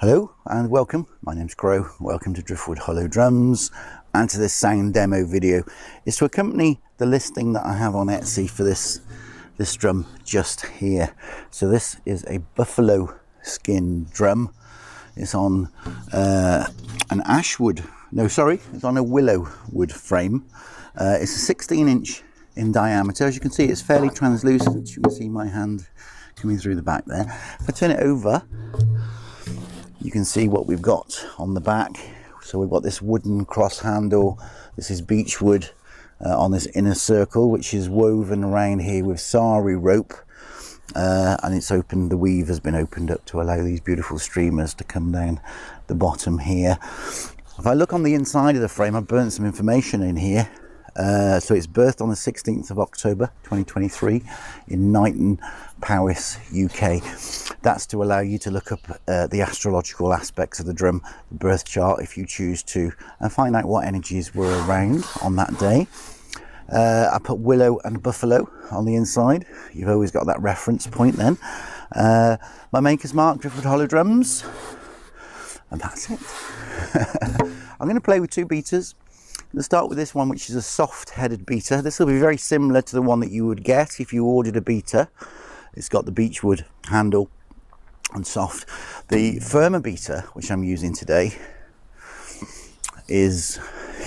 Hello and welcome, my name's Crow, welcome to Driftwood Hollow Drums, and to this sound demo video is to accompany the listing that I have on Etsy for this drum just here. So this is a buffalo skin drum. It's on an ashwood, no sorry, it's on a willow wood frame. It's a 16-inch in diameter. As you can see, it's fairly translucent. You can see my hand coming through the back there. If I turn it over, you can see what we've got on the back. So we've got this wooden cross handle. This is beechwood on this inner circle, which is woven around here with sari rope, and it's opened. The weave has been opened up to allow these beautiful streamers to come down the bottom here. If I look on the inside of the frame, I've burnt some information in here. So it's birthed on the 16th of October 2023 in Knighton, Powys, UK. That's to allow you to look up the astrological aspects of the drum, the birth chart if you choose to, and find out what energies were around on that day. I put willow and buffalo on the inside. You've always got that reference point then. My maker's mark, Driftwood Hollow Drums, and that's it. I'm going to play with two beaters. Let's start with this one, which is a soft-headed beater. This will be very similar to the one that you would get if you ordered a beater. It's got the beechwood handle and soft. The firmer beater, which I'm using today, is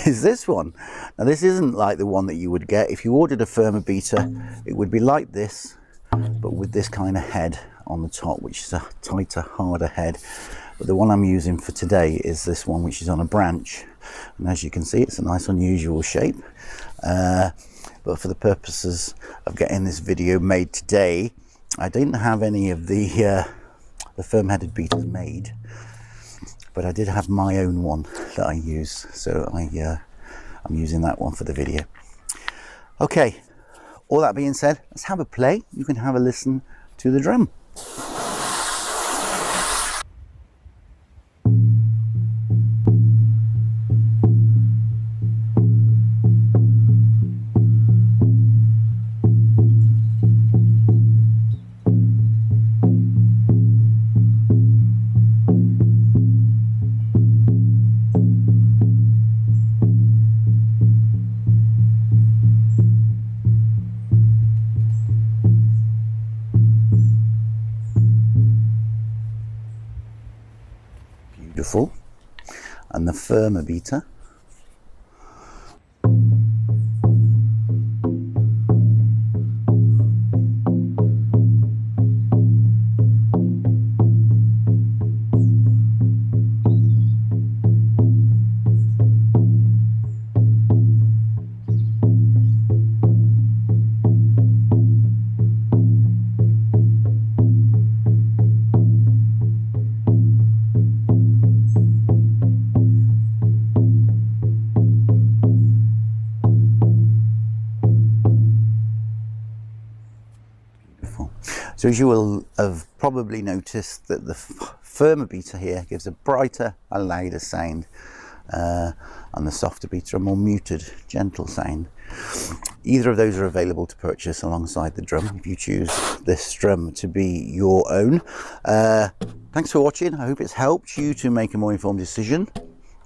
this one. Now, this isn't like the one that you would get if you ordered a firmer beater. It would be like this, but with this kind of head on the top, which is a tighter, harder head. But the one I'm using for today is this one, which is on a branch. And as you can see, it's a nice unusual shape. But for the purposes of getting this video made today, I didn't have any of the firm-headed beaters made. But I did have my own one that I use. So I'm using that one for the video. Okay, all that being said, let's have a play. You can have a listen to the drum. Beautiful. And the firmer beater. So as you will have probably noticed that the firmer beater here gives a brighter and louder sound, and the softer beater a more muted, gentle sound. Either of those are available to purchase alongside the drum if you choose this drum to be your own. Thanks for watching. I hope it's helped you to make a more informed decision.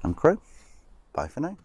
I'm Crow. Bye for now.